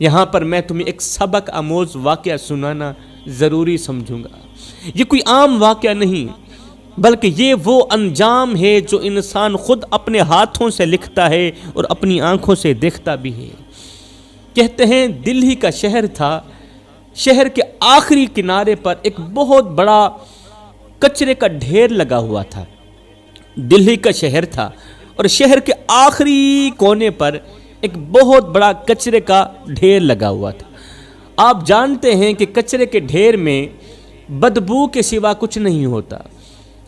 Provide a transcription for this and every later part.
یہاں پر میں تمہیں ایک سبق آموز واقعہ سنانا ضروری سمجھوں گا۔ یہ کوئی عام واقعہ نہیں، بلکہ یہ وہ انجام ہے جو انسان خود اپنے ہاتھوں سے لکھتا ہے اور اپنی آنکھوں سے دیکھتا بھی ہے۔ کہتے ہیں دلی کا شہر تھا، شہر کے آخری کنارے پر ایک بہت بڑا کچرے کا ڈھیر لگا ہوا تھا۔ دلی کا شہر تھا اور شہر کے آخری کونے پر ایک بہت بڑا کچرے کا ڈھیر لگا ہوا تھا۔ آپ جانتے ہیں کہ کچرے کے ڈھیر میں بدبو کے سوا کچھ نہیں ہوتا،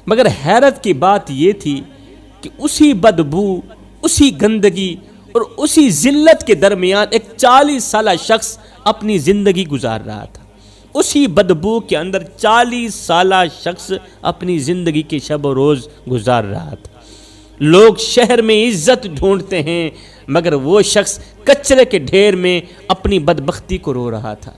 مگر حیرت کی بات یہ تھی کہ اسی بدبو، اسی گندگی اور اسی ذلت کے درمیان ایک 40 سالہ شخص اپنی زندگی گزار رہا تھا۔ اسی بدبو کے اندر 40 سالہ شخص اپنی زندگی کے شب و روز گزار رہا تھا۔ لوگ شہر میں عزت ڈھونڈتے ہیں، مگر وہ شخص کچرے کے ڈھیر میں اپنی بدبختی کو رو رہا تھا۔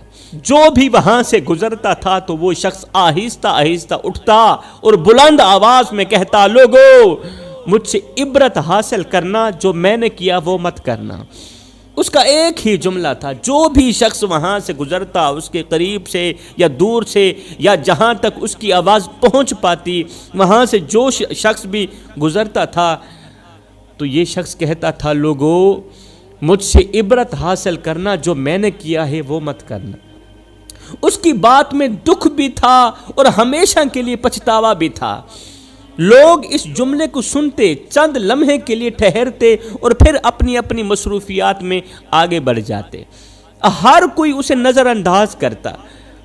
جو بھی وہاں سے گزرتا تھا تو وہ شخص آہستہ آہستہ اٹھتا اور بلند آواز میں کہتا، لوگو مجھ سے عبرت حاصل کرنا، جو میں نے کیا وہ مت کرنا۔ اس کا ایک ہی جملہ تھا، جو بھی شخص وہاں سے گزرتا، اس کے قریب سے یا دور سے یا جہاں تک اس کی آواز پہنچ پاتی، وہاں سے جو شخص بھی گزرتا تھا تو یہ شخص کہتا تھا، لوگو مجھ سے عبرت حاصل کرنا، جو میں نے کیا ہے وہ مت کرنا۔ اس کی بات میں دکھ بھی تھا اور ہمیشہ کے لیے پچھتاوا بھی تھا۔ لوگ اس جملے کو سنتے، چند لمحے کے لیے ٹھہرتے اور پھر اپنی اپنی مصروفیات میں آگے بڑھ جاتے۔ ہر کوئی اسے نظر انداز کرتا،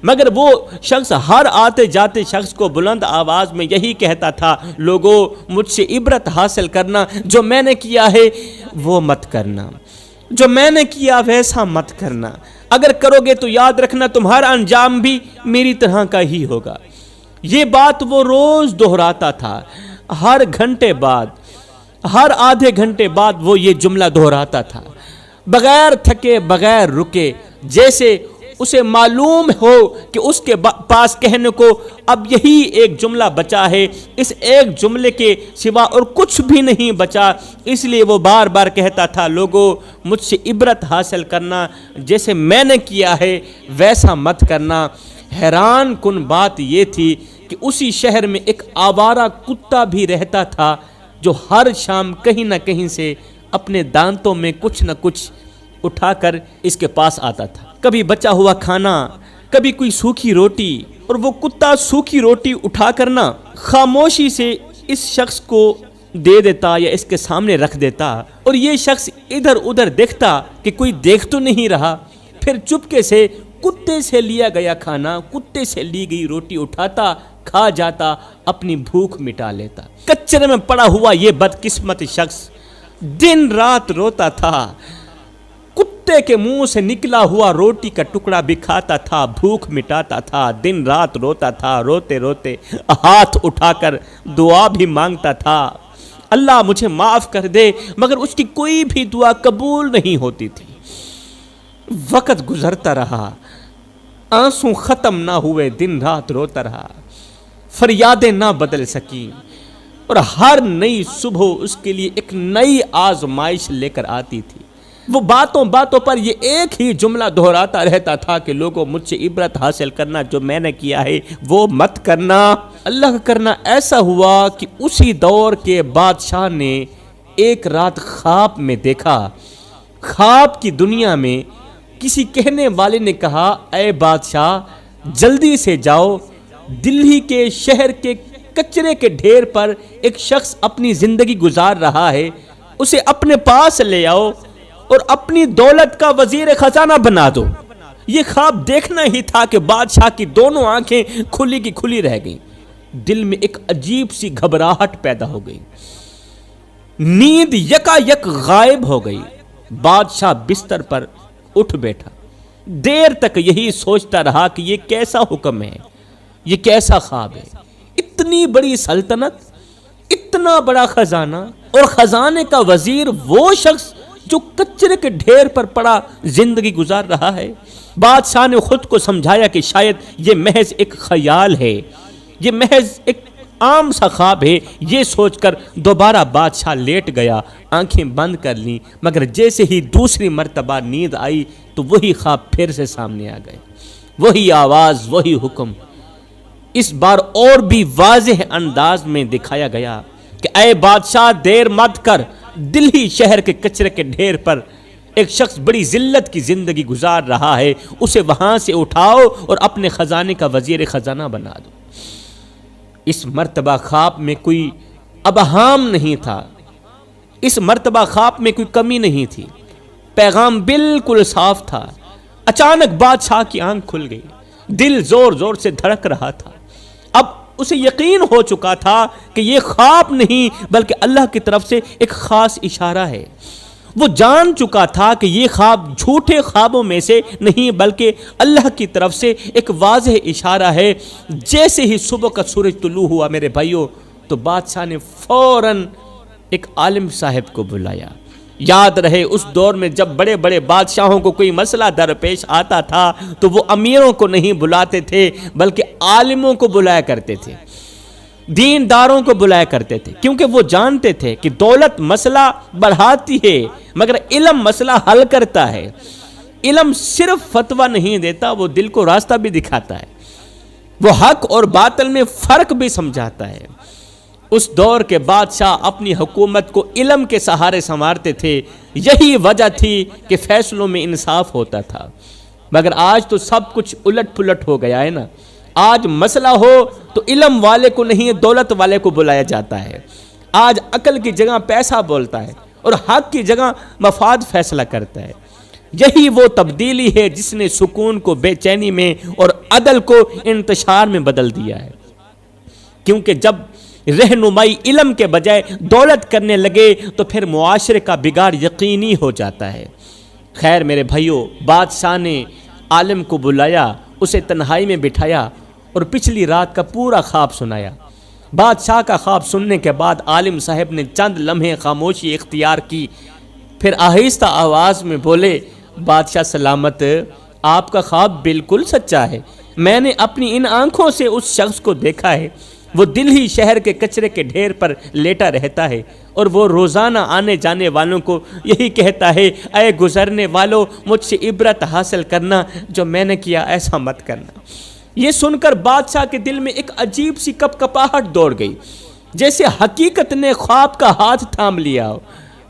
مگر وہ شخص ہر آتے جاتے شخص کو بلند آواز میں یہی کہتا تھا، لوگو مجھ سے عبرت حاصل کرنا، جو میں نے کیا ہے وہ مت کرنا، جو میں نے کیا ویسا مت کرنا۔ اگر کرو گے تو یاد رکھنا تمہارا انجام بھی میری طرح کا ہی ہوگا۔ یہ بات وہ روز دہراتا تھا، ہر گھنٹے بعد، ہر آدھے گھنٹے بعد وہ یہ جملہ دہراتا تھا، بغیر تھکے بغیر رکے، جیسے اسے معلوم ہو کہ اس کے پاس کہنے کو اب یہی ایک جملہ بچا ہے، اس ایک جملے کے سوا اور کچھ بھی نہیں بچا۔ اس لیے وہ بار بار کہتا تھا، لوگو مجھ سے عبرت حاصل کرنا، جیسے میں نے کیا ہے ویسا مت کرنا۔ حیران کن بات یہ تھی کہ اسی شہر میں ایک آوارہ کتا بھی رہتا تھا، جو ہر شام کہیں نہ کہیں سے اپنے دانتوں میں کچھ نہ کچھ اٹھا کر اس کے پاس آتا تھا۔ کبھی بچا ہوا کھانا، کبھی کوئی سوکھی روٹی، اور وہ کتا سوکھی روٹی اٹھا کر نہ خاموشی سے اس شخص کو دے دیتا یا اس کے سامنے رکھ دیتا، اور یہ شخص ادھر ادھر دیکھتا کہ کوئی دیکھ تو نہیں رہا، پھر چپکے سے کتے سے لیا گیا کھانا، کتے سے لی گئی روٹی اٹھاتا، کھا جاتا، اپنی بھوک مٹا لیتا۔ کچرے میں پڑا ہوا یہ بدقسمت شخص دن رات روتا تھا، کتے کے منہ سے نکلا ہوا روٹی کا ٹکڑا بھی کھاتا تھا، بھوک مٹاتا تھا، دن رات روتا تھا، روتے روتے ہاتھ اٹھا کر دعا بھی مانگتا تھا، اللہ مجھے معاف کر دے، مگر اس کی کوئی بھی دعا قبول نہیں ہوتی تھی۔ وقت گزرتا رہا، آنسو ختم نہ ہوئے، دن رات روتا رہا، فریادیں نہ بدل سکیں، اور ہر نئی صبح اس کے لیے ایک نئی آزمائش لے کر آتی تھی۔ وہ باتوں باتوں پر یہ ایک ہی جملہ دہراتا رہتا تھا کہ لوگوں مجھ سے عبرت حاصل کرنا، جو میں نے کیا ہے وہ مت کرنا۔ اللہ کا کرنا ایسا ہوا کہ اسی دور کے بادشاہ نے ایک رات خواب میں دیکھا، خواب کی دنیا میں کسی کہنے والے نے کہا، اے بادشاہ جلدی سے جاؤ، دلی کے شہر کے کچرے کے ڈھیر پر ایک شخص اپنی زندگی گزار رہا ہے، اسے اپنے پاس لے آؤ اور اپنی دولت کا وزیر خزانہ بنا دو۔ یہ خواب دیکھنا ہی تھا کہ بادشاہ کی دونوں آنکھیں کھلی کی کھلی رہ گئیں، دل میں ایک عجیب سی گھبراہٹ پیدا ہو گئی، نیند یکا یک غائب ہو گئی۔ بادشاہ بستر پر اٹھ بیٹھا، دیر تک یہی سوچتا رہا کہ یہ کیسا حکم ہے، یہ کیسا خواب ہے، اتنی بڑی سلطنت، اتنا بڑا خزانہ، اور خزانے کا وزیر وہ شخص جو کچرے کے ڈھیر پر پڑا زندگی گزار رہا ہے۔ بادشاہ نے خود کو سمجھایا کہ شاید یہ محض ایک خیال ہے، یہ محض ایک عام سا خواب ہے یہ سوچ کر دوبارہ بادشاہ لیٹ گیا، آنکھیں بند کر لیں، مگر جیسے ہی دوسری مرتبہ نیند آئی تو وہی خواب پھر سے سامنے آ گئے، وہی آواز، وہی حکم۔ اس بار اور بھی واضح انداز میں دکھایا گیا کہ اے بادشاہ دیر مت کر، دلہی شہر کے کچرے کے ڈھیر پر ایک شخص بڑی ذلت کی زندگی گزار رہا ہے، اسے وہاں سے اٹھاؤ اور اپنے خزانے کا وزیر خزانہ بنا دو۔ اس مرتبہ خواب میں کوئی ابہام نہیں تھا، اس مرتبہ خواب میں کوئی کمی نہیں تھی، پیغام بالکل صاف تھا۔ اچانک بادشاہ کی آنکھ کھل گئی، دل زور زور سے دھڑک رہا تھا۔ اب اسے یقین ہو چکا تھا کہ یہ خواب نہیں بلکہ اللہ کی طرف سے ایک خاص اشارہ ہے۔ وہ جان چکا تھا کہ یہ خواب جھوٹے خوابوں میں سے نہیں بلکہ اللہ کی طرف سے ایک واضح اشارہ ہے۔ جیسے ہی صبح کا سورج طلوع ہوا میرے بھائیوں، تو بادشاہ نے فوراً ایک عالم صاحب کو بلایا۔ یاد رہے اس دور میں جب بڑے بڑے بادشاہوں کو کوئی مسئلہ درپیش آتا تھا تو وہ امیروں کو نہیں بلاتے تھے بلکہ عالموں کو بلایا کرتے تھے، دینداروں کو بلایا کرتے تھے، کیونکہ وہ جانتے تھے کہ دولت مسئلہ بڑھاتی ہے مگر علم مسئلہ حل کرتا ہے۔ علم صرف فتویٰ نہیں دیتا، وہ دل کو راستہ بھی دکھاتا ہے، وہ حق اور باطل میں فرق بھی سمجھاتا ہے۔ اس دور کے بادشاہ اپنی حکومت کو علم کے سہارے سنوارتے تھے، یہی وجہ تھی کہ فیصلوں میں انصاف ہوتا تھا۔ مگر آج تو سب کچھ الٹ پلٹ ہو گیا ہے نا۔ آج مسئلہ ہو تو علم والے کو نہیں دولت والے کو بلایا جاتا ہے۔ آج عقل کی جگہ پیسہ بولتا ہے اور حق کی جگہ مفاد فیصلہ کرتا ہے۔ یہی وہ تبدیلی ہے جس نے سکون کو بے چینی میں اور عدل کو انتشار میں بدل دیا ہے، کیونکہ جب رہنمائی علم کے بجائے دولت کرنے لگے تو پھر معاشرے کا بگاڑ یقینی ہو جاتا ہے۔ خیر میرے بھائیوں، بادشاہ نے عالم کو بلایا، اسے تنہائی میں بٹھایا اور پچھلی رات کا پورا خواب سنایا۔ بادشاہ کا خواب سننے کے بعد عالم صاحب نے چند لمحے خاموشی اختیار کی، پھر آہستہ آواز میں بولے، بادشاہ سلامت، آپ کا خواب بالکل سچا ہے۔ میں نے اپنی ان آنکھوں سے اس شخص کو دیکھا ہے، وہ دلہی شہر کے کچرے کے ڈھیر پر لیٹا رہتا ہے اور وہ روزانہ آنے جانے والوں کو یہی کہتا ہے، اے گزرنے والوں، مجھ سے عبرت حاصل کرنا، جو میں نے کیا ایسا مت کرنا۔ یہ سن کر بادشاہ کے دل میں ایک عجیب سی کپکپاہٹ دوڑ گئی، جیسے حقیقت نے خواب کا ہاتھ تھام لیا ہو۔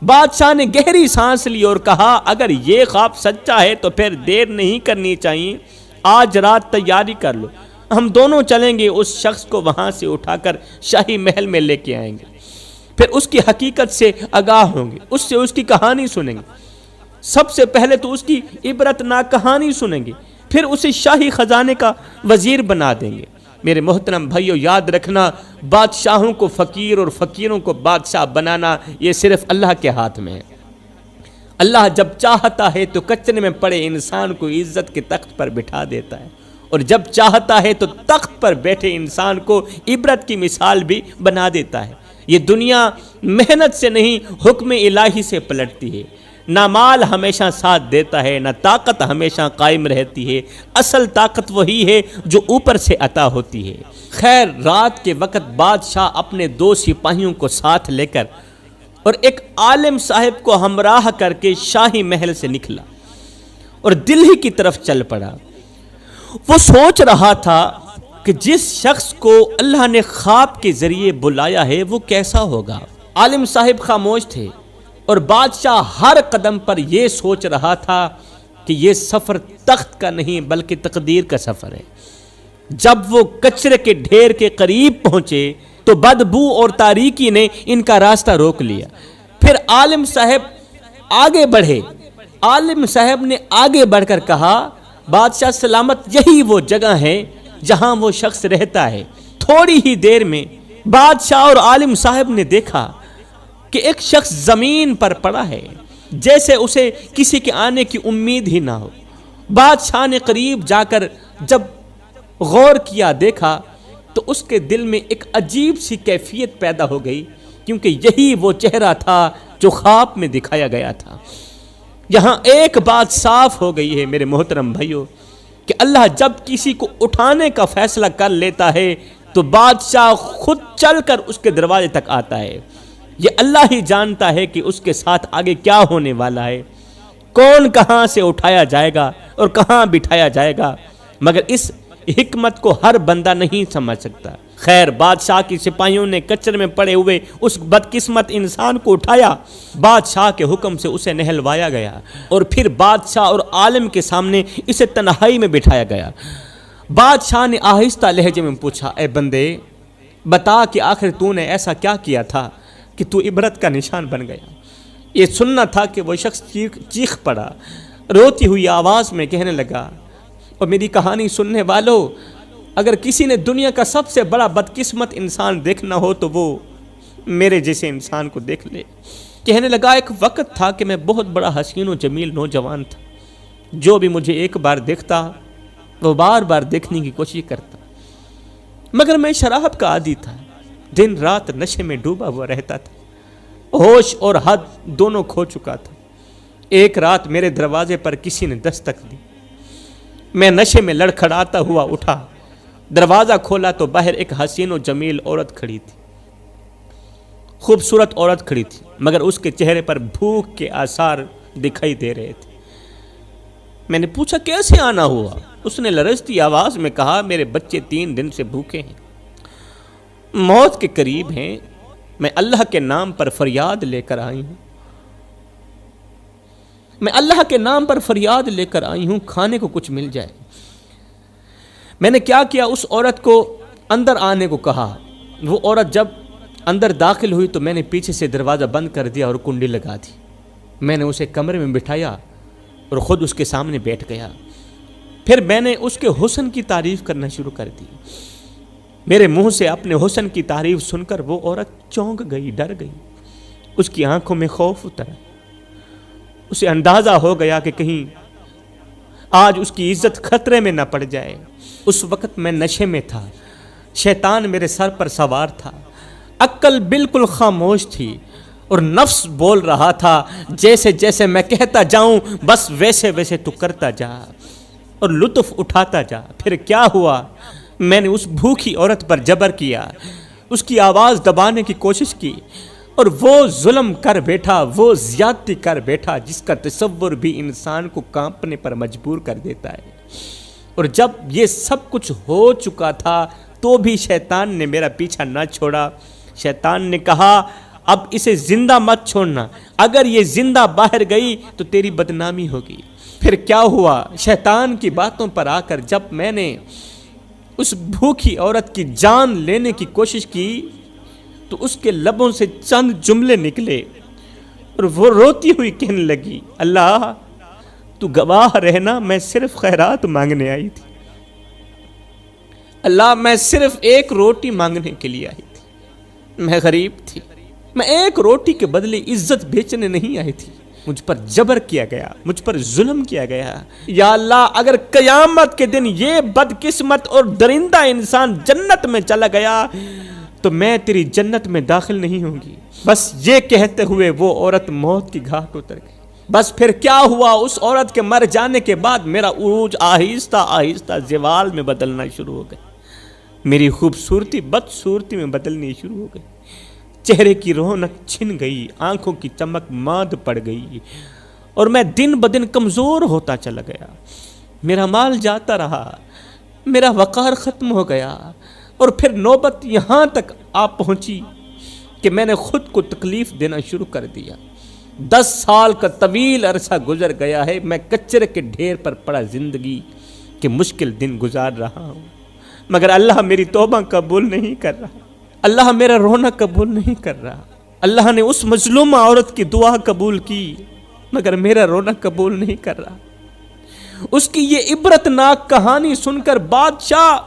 بادشاہ نے گہری سانس لی اور کہا، اگر یہ خواب سچا ہے تو پھر دیر نہیں کرنی چاہیے، آج رات تیاری کر لو، ہم دونوں چلیں گے، اس شخص کو وہاں سے اٹھا کر شاہی محل میں لے کے آئیں گے، پھر اس کی حقیقت سے آگاہ ہوں گے، اس سے اس کی کہانی سنیں گے۔ سب سے پہلے تو اس کی عبرت ناک کہانی سنیں گے، پھر اسے شاہی خزانے کا وزیر بنا دیں گے۔ میرے محترم بھائیو، یاد رکھنا، بادشاہوں کو فقیر اور فقیروں کو بادشاہ بنانا یہ صرف اللہ کے ہاتھ میں ہے۔ اللہ جب چاہتا ہے تو کچرے میں پڑے انسان کو عزت کے تخت پر بٹھا دیتا ہے، اور جب چاہتا ہے تو تخت پر بیٹھے انسان کو عبرت کی مثال بھی بنا دیتا ہے۔ یہ دنیا محنت سے نہیں، حکم الہی سے پلٹتی ہے۔ نہ مال ہمیشہ ساتھ دیتا ہے، نہ طاقت ہمیشہ قائم رہتی ہے، اصل طاقت وہی ہے جو اوپر سے عطا ہوتی ہے۔ خیر، رات کے وقت بادشاہ اپنے 2 سپاہیوں کو ساتھ لے کر اور ایک عالم صاحب کو ہمراہ کر کے شاہی محل سے نکلا اور دلہی کی طرف چل پڑا۔ وہ سوچ رہا تھا کہ جس شخص کو اللہ نے خواب کے ذریعے بلایا ہے وہ کیسا ہوگا۔ عالم صاحب خاموش تھے اور بادشاہ ہر قدم پر یہ سوچ رہا تھا کہ یہ سفر تخت کا نہیں بلکہ تقدیر کا سفر ہے۔ جب وہ کچرے کے ڈھیر کے قریب پہنچے تو بدبو اور تاریکی نے ان کا راستہ روک لیا۔ پھر عالم صاحب آگے بڑھے۔ عالم صاحب نے آگے بڑھ کر کہا، بادشاہ سلامت، یہی وہ جگہ ہے جہاں وہ شخص رہتا ہے۔ تھوڑی ہی دیر میں بادشاہ اور عالم صاحب نے دیکھا کہ ایک شخص زمین پر پڑا ہے، جیسے اسے کسی کے آنے کی امید ہی نہ ہو۔ بادشاہ نے قریب جا کر جب غور کیا، دیکھا تو اس کے دل میں ایک عجیب سی کیفیت پیدا ہو گئی، کیونکہ یہی وہ چہرہ تھا جو خواب میں دکھایا گیا تھا۔ یہاں ایک بات صاف ہو گئی ہے میرے محترم بھائیوں، کہ اللہ جب کسی کو اٹھانے کا فیصلہ کر لیتا ہے تو بادشاہ خود چل کر اس کے دروازے تک آتا ہے۔ یہ اللہ ہی جانتا ہے کہ اس کے ساتھ آگے کیا ہونے والا ہے، کون کہاں سے اٹھایا جائے گا اور کہاں بٹھایا جائے گا، مگر اس حکمت کو ہر بندہ نہیں سمجھ سکتا۔ خیر، بادشاہ کی سپاہیوں نے کچرے میں پڑے ہوئے اس بدقسمت انسان کو اٹھایا، بادشاہ کے حکم سے اسے نہلوایا گیا اور پھر بادشاہ اور عالم کے سامنے اسے تنہائی میں بٹھایا گیا۔ بادشاہ نے آہستہ لہجے میں پوچھا، اے بندے، بتا کہ آخر تو نے ایسا کیا کیا تھا کہ تو عبرت کا نشان بن گیا۔ یہ سننا تھا کہ وہ شخص چیخ پڑا، روتی ہوئی آواز میں کہنے لگا، اور میری کہانی سننے والوں، اگر کسی نے دنیا کا سب سے بڑا بدقسمت انسان دیکھنا ہو تو وہ میرے جیسے انسان کو دیکھ لے۔ کہنے لگا، ایک وقت تھا کہ میں بہت بڑا حسین و جمیل نوجوان تھا، جو بھی مجھے ایک بار دیکھتا وہ بار بار دیکھنے کی کوشش کرتا، مگر میں شراب کا عادی تھا، دن رات نشے میں ڈوبا ہوا رہتا تھا، ہوش اور حد دونوں کھو چکا تھا۔ ایک رات میرے دروازے پر کسی نے دستک دی، میں نشے میں لڑکھڑاتا ہوا اٹھا، دروازہ کھولا تو باہر ایک حسین و جمیل عورت کھڑی تھی، خوبصورت عورت کھڑی تھی، مگر اس کے چہرے پر بھوک کے آثار دکھائی دے رہے تھے۔ میں نے پوچھا، کیسے آنا ہوا؟ اس نے لرزتی آواز میں کہا، میرے بچے 3 دن سے بھوکے ہیں، موت کے قریب ہیں، میں اللہ کے نام پر فریاد لے کر آئی ہوں، میں اللہ کے نام پر فریاد لے کر آئی ہوں، کھانے کو کچھ مل جائے۔ میں نے کیا کیا، اس عورت کو اندر آنے کو کہا۔ وہ عورت جب اندر داخل ہوئی تو میں نے پیچھے سے دروازہ بند کر دیا اور کنڈی لگا دی۔ میں نے اسے کمرے میں بٹھایا اور خود اس کے سامنے بیٹھ گیا۔ پھر میں نے اس کے حسن کی تعریف کرنا شروع کر دی۔ میرے منہ سے اپنے حسن کی تعریف سن کر وہ عورت چونک گئی، ڈر گئی، اس کی آنکھوں میں خوف اترا۔ اسے اندازہ ہو گیا کہ کہیں آج اس کی عزت خطرے میں نہ پڑ جائے۔ اس وقت میں نشے میں تھا، شیطان میرے سر پر سوار تھا، عقل بالکل خاموش تھی اور نفس بول رہا تھا، جیسے جیسے میں کہتا جاؤں بس ویسے ویسے تو کرتا جا اور لطف اٹھاتا جا۔ پھر کیا ہوا، میں نے اس بھوکی عورت پر جبر کیا، اس کی آواز دبانے کی کوشش کی، اور وہ ظلم کر بیٹھا، وہ زیادتی کر بیٹھا جس کا تصور بھی انسان کو کانپنے پر مجبور کر دیتا ہے۔ اور جب یہ سب کچھ ہو چکا تھا تو بھی شیطان نے میرا پیچھا نہ چھوڑا۔ شیطان نے کہا، اب اسے زندہ مت چھوڑنا، اگر یہ زندہ باہر گئی تو تیری بدنامی ہوگی۔ پھر کیا ہوا، شیطان کی باتوں پر آ کر جب میں نے اس بھوکی عورت کی جان لینے کی کوشش کی تو اس کے لبوں سے چند جملے نکلے اور وہ روتی ہوئی کہنے لگی، اللہ تو گواہ رہنا، میں صرف خیرات مانگنے آئی تھی، اللہ میں صرف ایک روٹی مانگنے کے لیے آئی تھی، میں غریب تھی، میں ایک روٹی کے بدلے عزت بیچنے نہیں آئی تھی، مجھ پر جبر کیا گیا، مجھ پر ظلم کیا گیا۔ یا اللہ، اگر قیامت کے دن یہ بدقسمت اور درندہ انسان جنت میں چلا گیا تو میں تیری جنت میں داخل نہیں ہوں گی۔ بس یہ کہتے ہوئے وہ عورت موت کی گھاٹ اتر گئی۔ بس پھر کیا ہوا، اس عورت کے مر جانے کے بعد میرا عروج آہستہ آہستہ زوال میں بدلنا شروع ہو گیا، میری خوبصورتی بدصورتی میں بدلنی شروع ہو گئی، چہرے کی رونق چھن گئی، آنکھوں کی چمک ماند پڑ گئی، اور میں دن بدن کمزور ہوتا چلا گیا، میرا مال جاتا رہا، میرا وقار ختم ہو گیا، اور پھر نوبت یہاں تک آ پہنچی کہ میں نے خود کو تکلیف دینا شروع کر دیا۔ 10 سال کا طویل عرصہ گزر گیا ہے، میں کچرے کے ڈھیر پر پڑا زندگی کے مشکل دن گزار رہا ہوں، مگر اللہ میری توبہ قبول نہیں کر رہا، اللہ میرا رونا قبول نہیں کر رہا۔ اللہ نے اس مظلومہ عورت کی دعا قبول کی مگر میرا رونا قبول نہیں کر رہا۔ اس کی یہ عبرتناک کہانی سن کر بادشاہ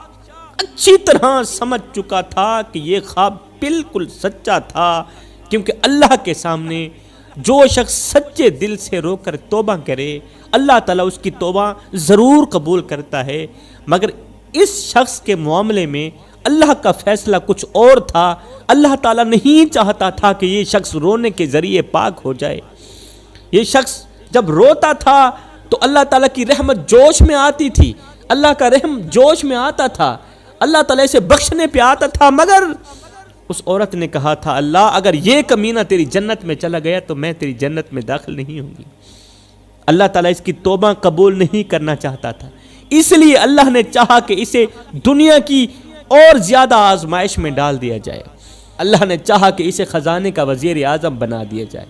اچھی طرح سمجھ چکا تھا کہ یہ خواب بالکل سچا تھا، کیونکہ اللہ کے سامنے جو شخص سچے دل سے رو کر توبہ کرے اللہ تعالیٰ اس کی توبہ ضرور قبول کرتا ہے، مگر اس شخص کے معاملے میں اللہ کا فیصلہ کچھ اور تھا۔ اللہ تعالیٰ نہیں چاہتا تھا کہ یہ شخص رونے کے ذریعے پاک ہو جائے۔ یہ شخص جب روتا تھا تو اللہ تعالیٰ کی رحمت جوش میں آتی تھی، اللہ کا رحم جوش میں آتا تھا، اللہ تعالیٰ اسے بخشنے پہ آتا تھا، مگر اس عورت نے کہا تھا اللہ اگر یہ کمینہ تیری جنت میں چلا گیا تو میں تیری جنت میں داخل نہیں ہوں گی۔ اللہ تعالیٰ اس کی توبہ قبول نہیں کرنا چاہتا تھا، اس لیے اللہ نے چاہا کہ اسے دنیا کی اور زیادہ آزمائش میں ڈال دیا جائے۔ اللہ نے چاہا کہ اسے خزانے کا وزیر اعظم بنا دیا جائے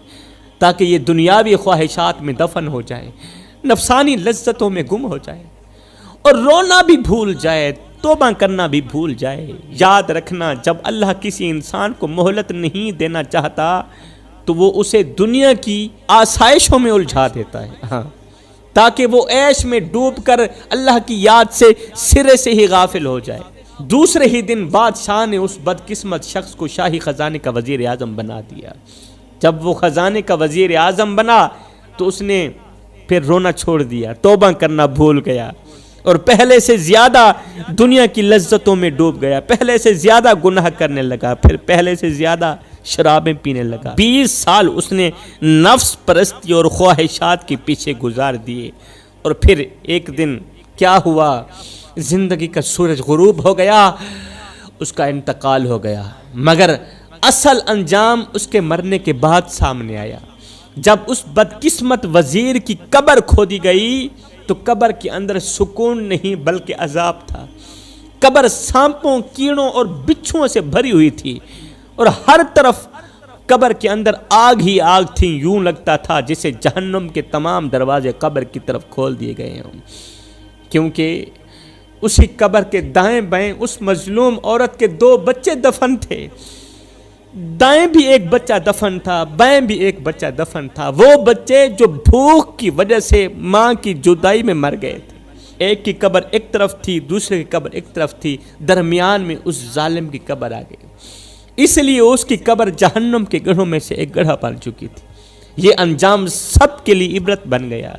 تاکہ یہ دنیاوی خواہشات میں دفن ہو جائے، نفسانی لذتوں میں گم ہو جائے اور رونا بھی بھول جائے، توبہ کرنا بھی بھول جائے۔ یاد رکھنا جب اللہ کسی انسان کو مہلت نہیں دینا چاہتا تو وہ اسے دنیا کی آسائشوں میں الجھا دیتا ہے، ہاں، تاکہ وہ عیش میں ڈوب کر اللہ کی یاد سے سرے سے ہی غافل ہو جائے۔ دوسرے ہی دن بادشاہ نے اس بدقسمت شخص کو شاہی خزانے کا وزیر اعظم بنا دیا۔ جب وہ خزانے کا وزیر اعظم بنا تو اس نے پھر رونا چھوڑ دیا، توبہ کرنا بھول گیا اور پہلے سے زیادہ دنیا کی لذتوں میں ڈوب گیا، پہلے سے زیادہ گناہ کرنے لگا، پھر پہلے سے زیادہ شرابیں پینے لگا۔ 20 سال اس نے نفس پرستی اور خواہشات کے پیچھے گزار دیے، اور پھر ایک دن کیا ہوا، زندگی کا سورج غروب ہو گیا، اس کا انتقال ہو گیا، مگر اصل انجام اس کے مرنے کے بعد سامنے آیا۔ جب اس بدقسمت وزیر کی قبر کھودی گئی تو قبر کے اندر سکون نہیں بلکہ عذاب تھا۔ قبر سانپوں، کیڑوں اور بچھوؤں سے بھری ہوئی تھی اور ہر طرف قبر کے اندر آگ ہی آگ تھی، یوں لگتا تھا جسے جہنم کے تمام دروازے قبر کی طرف کھول دیے گئے ہوں، کیونکہ اسی قبر کے دائیں بائیں اس مظلوم عورت کے 2 بچے دفن تھے۔ دائیں بھی ایک بچہ دفن تھا، بائیں بھی ایک بچہ دفن تھا، وہ بچے جو بھوک کی وجہ سے ماں کی جدائی میں مر گئے تھے۔ ایک کی قبر ایک طرف تھی، دوسرے کی قبر ایک طرف تھی، درمیان میں اس ظالم کی قبر آ گئی، اس لیے اس کی قبر جہنم کے گڑھوں میں سے ایک گڑھا بن چکی تھی۔ یہ انجام سب کے لیے عبرت بن گیا۔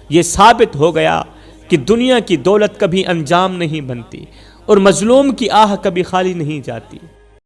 یہ ثابت ہو گیا کہ دنیا کی دولت کبھی انجام نہیں بنتی اور مظلوم کی آہ کبھی خالی نہیں جاتی۔